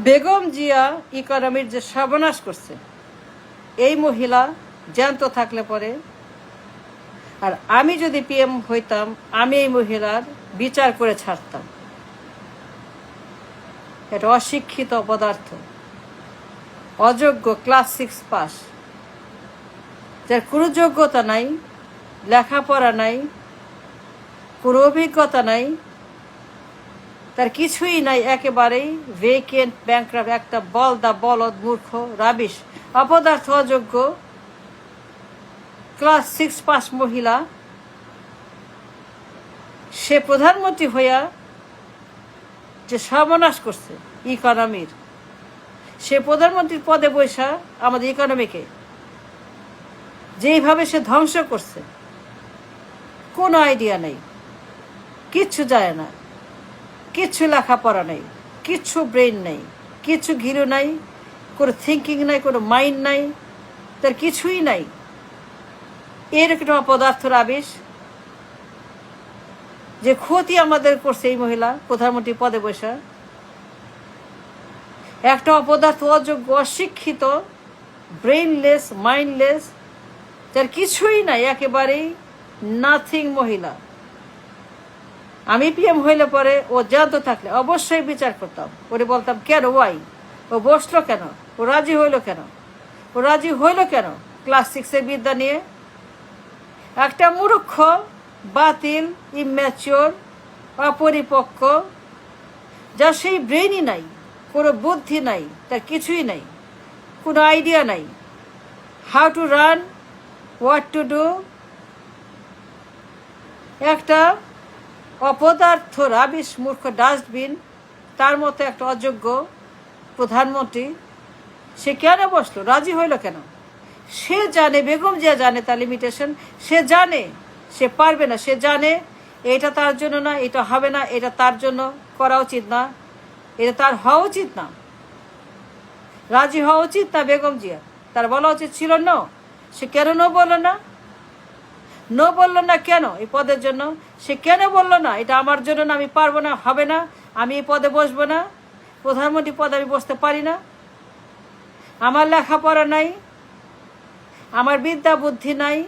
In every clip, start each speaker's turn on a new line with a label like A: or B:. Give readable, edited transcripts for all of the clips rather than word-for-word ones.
A: বেগম জিয়া ইকোনমির যে সর্বনাশ করছে, এই মহিলা জ্যান্ত থাকলে পরে, আর আমি যদি পিএম হইতাম, আমি এই মহিলার বিচার করে ছাড়তাম। এটা অশিক্ষিত পদার্থ, অযোগ্য, ক্লাস 6 পাস, যার কোনো যোগ্যতা নাই, লেখাপড়া নাই, কোনো অভিজ্ঞতা নাই, তার কিছুই নাই, একেবারেই ভেকেন্ট, ব্যাংকরাপ্ট, একটা বলদ, মূর্খ, রাবিশ, অপদার্থ, অযোগ্য, ক্লাস 6 পাস মহিলা। সে প্রধানমন্ত্রী হইয়া যে সর্বনাশ করছে ইকোনমির, সে প্রধানমন্ত্রীর পদে বৈশা আমাদের ইকোনমিকে যেইভাবে সে ধ্বংস করছে, কোনো আইডিয়া নেই, কিচ্ছু যায় না, কিচ্ছু লেখাপড়া নেই, কিচ্ছু ব্রেন নেই, কিচ্ছু ঘিরু নাই, কোনো থিঙ্কিং নাই, কোনো মাইন্ড নাই, তার কিছুই নাই। এর একটা অপদার্থ রাবিশ, যে ক্ষতি আমাদের করছে এই মহিলা প্রধানমন্ত্রী পদে বসা, একটা অপদার্থ, অযোগ্য, অশিক্ষিত, ব্রেইনলেস, মাইন্ডলেস, যার কিছুই নাই, একেবারেই নাথিং মহিলা। আমি পিএম হইলে পরে ও জ্যান্ত থাকলে অবশ্যই বিচার করতাম, ওরে বলতাম কেন, ওয়াই ও বসলো কেন, ও রাজি হইল কেন, ও রাজি হইল কেন ক্লাস 6-এর বিদ্যা নিয়ে। একটা মূর্খ, বাতিল, ইম্যাচিওর, অপরিপক্ক, যার সেই ব্রেনই নাই, কোনো বুদ্ধি নাই, তার কিছুই নাই, কোনো আইডিয়া নাই, how to run, what to do. একটা অপদার্থ, রাবিশ, মূর্খ, ডাস্টবিন, তার মতো একটা অযোগ্য প্রধানমন্ত্রী। সে কেন বসলো, রাজি হইল কেন? সে জানে, বেগম জিয়া জানে তার লিমিটেশন, সে জানে সে পারবে না, সে জানে এটা তার জন্য না, এটা হবে না, এটা তার জন্য করা উচিত না, এটা তার হওয়া উচিত না, রাজি হওয়া উচিত না বেগম জিয়া। তার বলা উচিত ছিল না। সে কেন বললো না? বললো না কেন? এই পদের জন্য সে কেন বললো না এটা আমার জন্য না, আমি পারবো না, হবে না, আমি এই পদে বসবো না, প্রধানমন্ত্রী পদে আমি বসতে পারি না, আমার লেখাপড়া নাই, আমার বিদ্যা বুদ্ধি নাই,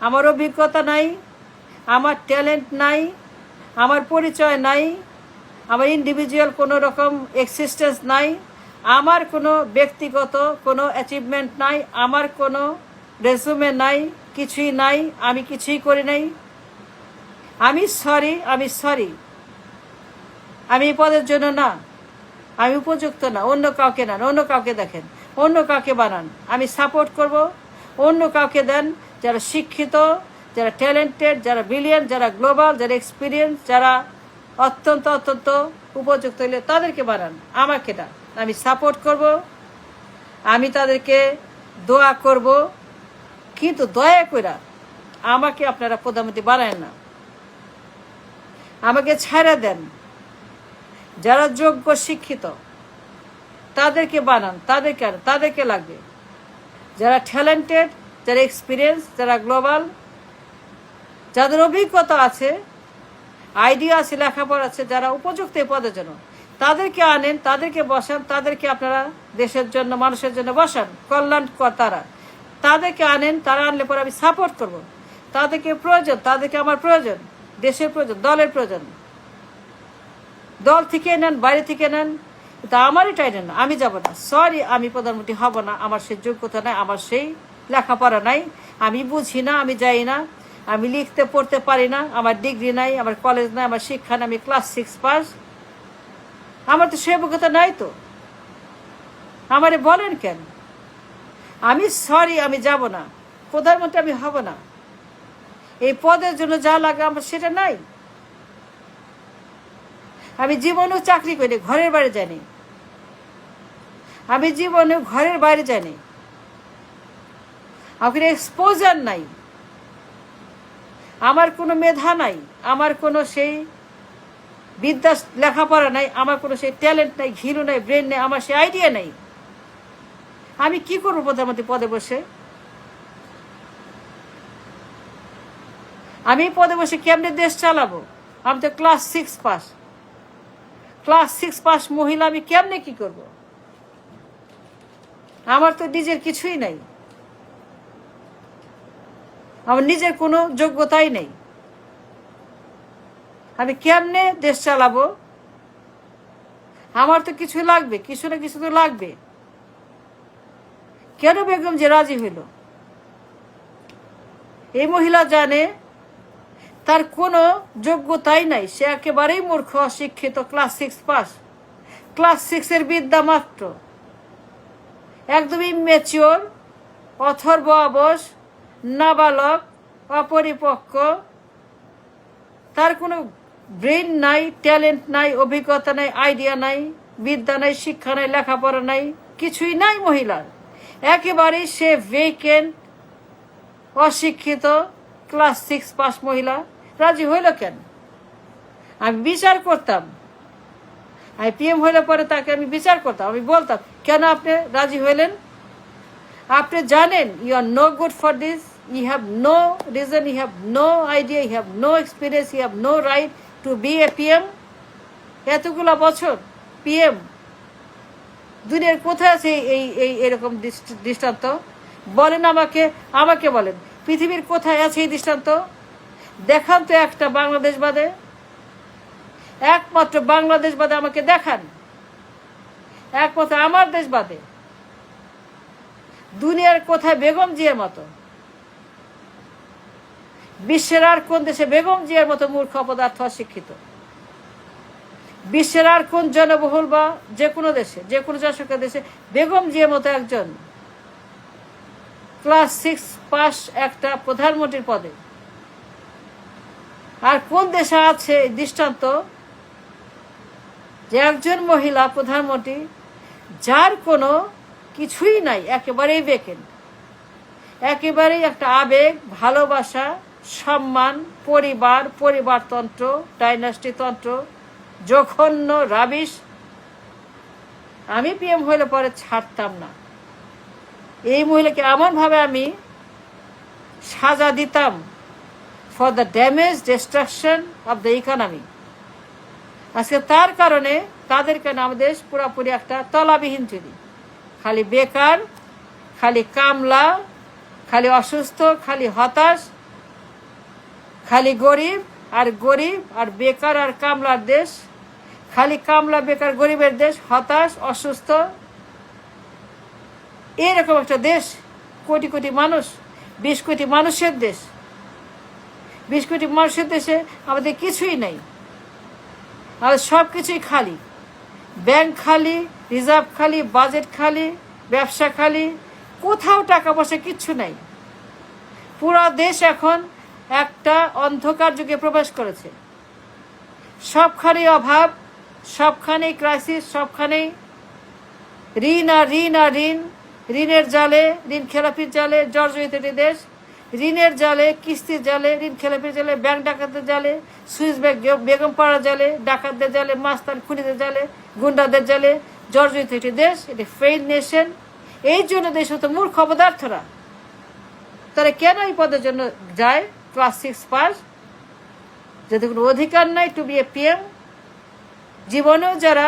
A: আমার অভিজ্ঞতা নাই, আমার ট্যালেন্ট নাই, আমার পরিচয় নাই, আমার ইন্ডিভিজুয়াল কোনো রকম এক্সিস্টেন্স নাই, আমার কোনো ব্যক্তিগত কোনো অ্যাচিভমেন্ট নাই, আমার কোনো রেজুমে নাই, কিছুই নাই, আমি কিছুই করি নাই, আমি সরি, আমি এই পদের জন্য না, আমি উপযুক্ত না, অন্য কাউকে নেন, অন্য কাউকে দেখেন, অন্য কাউকে বানান, আমি সাপোর্ট করব, অন্য কাউকে দেন যারা শিক্ষিত, যারা ট্যালেন্টেড, যারা ব্রিলিয়েন্ট, যারা গ্লোবাল, যারা এক্সপিরিয়েন্স, যারা অত্যন্ত উপযুক্ত হলে তাদেরকে বানান, আমাকে না। আমি সাপোর্ট করব, আমি তাদেরকে দোয়া করব, কিন্তু দয়া করে আমাকে আপনারা প্রধানমন্ত্রী বানায় না, আমাকে ছাড়া দেন, যারা যোগ্য, শিক্ষিত তাদেরকে বানান, তাদেরকে লাগবে, যারা ট্যালেন্টেড, যারা এক্সপিরিয়েন্স, যারা গ্লোবাল, যাদের অভিজ্ঞতা আছে, আইডিয়া আছে, লেখাপড়া আছে, যারা উপযুক্ত এই পদের জন্য, তাদেরকে আনেন, তাদেরকে বসান, তাদেরকে আপনারা দেশের জন্য, মানুষের জন্য বসান, কল্যাণ তারা, তাদেরকে আনেন, তারা আনলে পরে আমি সাপোর্ট করব, তাদেরকে প্রয়োজন, তাদেরকে আমার প্রয়োজন, দেশের প্রয়োজন, দলের প্রয়োজন, দল থেকে নেন, বাইরে থেকে নেন, তা আমারই টাই নেন, আমি যাব না, সরি, আমি প্রধানমন্ত্রী হব না, আমার সেই যোগ্যতা নাই, আমার সেই লেখাপড়া নাই, আমি বুঝি না, আমি যাই না, আমি লিখতে পড়তে পারি না, আমার ডিগ্রি নাই, আমার কলেজ নাই, আমার শিক্ষা নাই, আমি ক্লাস 6 পাস, আমার তো সেই অভিজ্ঞতা নাই, তো আমারে বলেন কেন? আমি সরি, আমি যাব না, প্রধানমন্ত্রী আমি হব না, এই পদের জন্য যা লাগে আমার সেটা নাই। আমি জীবনেও চাকরি করি, ঘরের বাইরে যাইনি, আমি জীবনেও ঘরের বাইরে যাইনি, আমার এক্সপোজার নাই, আমার কোনো মেধা নাই, আমার কোনো সেই বিদ্যা, লেখাপড়া নাই, আমার কোনো সেই ট্যালেন্ট নাই, ঘিরু নাই, ব্রেন নেই, আমার সেই আইডিয়া নেই। আমি কি করবো প্রধানমন্ত্রী পদে বসে? আমি পদে বসে কেমনে দেশ চালাবো? আমি তো ক্লাস 6 পাস, ক্লাস 6 পাস মহিলা আমি কেমনে কি করব? আমার তো নিজের কিছুই নাই, আমার নিজের কোনো যোগ্যতাই নেই। আমি কেমনে দেশ চালাবো? আমার তো কিছু লাগবে, কিছু না কিছু তো লাগবে। কেন বেগম যে রাজি হইল? এই মহিলা জানে তার কোনো যোগ্যতাই নাই, সে একেবারেই মূর্খ, অশিক্ষিত, ক্লাস 6 পাস, ক্লাস 6 বিদ্যা মাত্র, একদমই ম্যাচিওর, অথর্ব অবশ, নাবালক, অপরিপক্ক, তার কোনো ব্রেন নাই, ট্যালেন্ট নাই, অভিজ্ঞতা নাই, আইডিয়া নাই, বিদ্যা নাই, শিক্ষা নাই, লেখাপড়া নাই, কিছুই নাই মহিলার। একেবারেই সে ভেকেন্ট, অশিক্ষিত, ক্লাস 6 পাস মহিলা রাজি হইল কেন? আমি বিচার করতাম, আমি পিএম হইলে পরে তাকে আমি বিচার করতাম, আমি বলতাম কেন আপনি রাজি হইলেন? আপনি জানেন you are no good for this, you have no reason, you have no idea, you have no experience, you have no right to be a PM. এতগুলা বছর পিএম, দুনিয়ার কোথায় আছে এই এই এরকম দৃষ্টান্ত? বলেন আমাকে, আমাকে বলেন পৃথিবীর কোথায় আছে এই দৃষ্টান্ত? দেখান তো একটা, বাংলাদেশ বাদে, একমাত্র বাংলাদেশ বাদে আমাকে দেখান, একমাত্র আমার দেশ বাদে। দুনিয়ার কোথায় বেগম জিয়ার মতো, বিশ্বের আর কোন দেশে বেগম জিয়ার মতো মূর্খ, অপদার্থ, অশিক্ষিত? বিশ্বের আর কোন জনবহুল বা যে কোনো দেশে, যে কোনো শাসকের দেশে বেগম জিয়ার মতো একজন ক্লাস 6 পাস একটা প্রধানমন্ত্রীর পদে? আর কোন দেশে আছে দৃষ্টান্ত যে একজন মহিলা প্রধানমন্ত্রী যার কোনো কিছুই নাই, একেবারেই ভেকেন্ট, একেবারেই একটা আবেগ, ভালোবাসা, সম্মান, পরিবার, পরিবারতন্ত্র, ডাইনাস্টি তন্ত্র, জঘন্য রাবিশ। আমি পিএম হইলে পরে ছাড়তাম না। এই মহিলাকে এমনভাবে আমি সাজা দিতাম for the damage, destruction of the economy. আজকে তার কারণে, তাদের কারণে আমাদের দেশ পুরোপুরি একটা তলাবিহীন চুরি, খালি বেকার, খালি কামলা, খালি অসুস্থ, খালি হতাশ, খালি গরিব আর গরিব আর বেকার আর কামলার দেশ, খালি কামলা, বেকার, গরিবের দেশ, হতাশ, অসুস্থ, এরকম একটা দেশ। কোটি কোটি মানুষ, 20 কোটি মানুষের দেশ। 20 কোটি মানুষের দেশে আমাদের কিছুই নেই, আমাদের সব কিছুই খালি। ব্যাংক খালি, রিজার্ভ খালি, বাজেট খালি, ব্যবসা খালি, কোথাও টাকা পয়সা কিচ্ছু নাই। পুরো দেশ এখন একটা অন্ধকার যুগে প্রবেশ করেছে। সবখানেই অভাব, সবখানেই ক্রাইসিস, সবখানেই ঋণ আর ঋণ আর ঋণ, ঋণের জালে, ঋণ খেলাপির জালে জর্জরিত দেশ। ঋণের জালে, কিস্তির জালে, ঋণ খেলাপির জালে, ব্যাংক ডাকাতের জালে, সুইস বেগম পাড়ার জালে, ডাকাতদের জালে, মাস্তান খুনিদের জালে, গুন্ডাদের জালে জর্জরিত একটি দেশ। এটি ফেইল্ড নেশন। এই জন্য দেশ হতো মূর্খ, অপদার্থরা। তারা কেন এই পদের জন্য যায়? ক্লাস 6 পাস, যাদের কোনো অধিকার নাই টু বি এ পিএম। জীবনেও যারা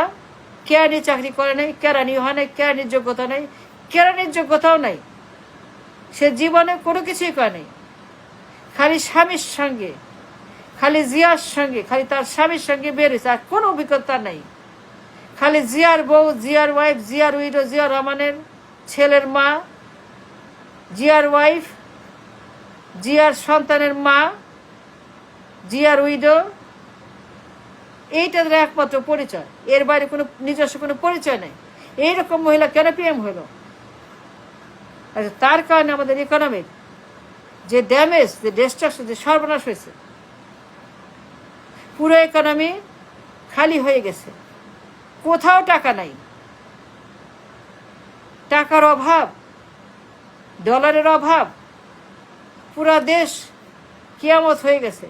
A: কেরানি চাকরি করে নাই, কেরানি হয় নাই, কেরানির যোগ্যতা নেই, কেরানির যোগ্যতাও নাই, সে জীবনে কোনো কিছুই করে নাই। খালি স্বামীর সঙ্গে, খালি জিয়ার সঙ্গে, খালি তার স্বামীর সঙ্গে বেরিয়েছে, আর কোনো অভিজ্ঞতা নেই। খালি জিয়ার বউ, জিয়ার ওয়াইফ, জিয়ার উইডো, জিয়া রহমানের ছেলের মা, জিয়ার ওয়াইফ, জিয়ার সন্তানের মা, জিয়ার উইডো, এইটা তাদের একমাত্র পরিচয়। এর বাইরে কোনো নিজস্ব কোনো পরিচয় নেই। এইরকম মহিলা কেন পিএম হলো? আচ্ছা, তার কারণে আমাদের ইকোনমির যে ড্যামেজ, যে ডিস্ট্রাকশন, যে সর্বনাশ হয়েছে, পুরো ইকোনমি খালি হয়ে গেছে, কোথাও টাকা নাই, টাকার অভাব, ডলারের অভাব, পুরা দেশ কিয়ামত হয়ে গেছে।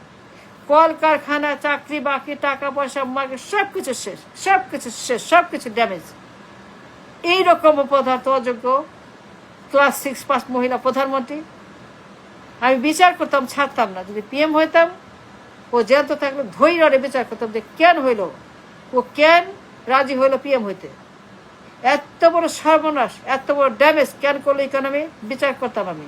A: কল কারখানা, চাকরি বাকরি, টাকা পয়সা, মার্কেট সব কিছু শেষ, সব কিছু শেষ, সব কিছু ড্যামেজ। এইরকম অপদার্থ, অযোগ্য ক্লাস 6 পাস মহিলা প্রধানমন্ত্রী আমি বিচার করতাম, ছাড়তাম না। যদি পিএম হইতাম, ও জ্যান্ত থাকলে ধৈর্য বিচার করতাম যে কেন হইল, ও কেন রাজি হইলো পিএম হইতে। এত বড় সর্বনাশ, এত বড় ড্যামেজ কেন করলো ইকোনমি, বিচার করতাম আমি।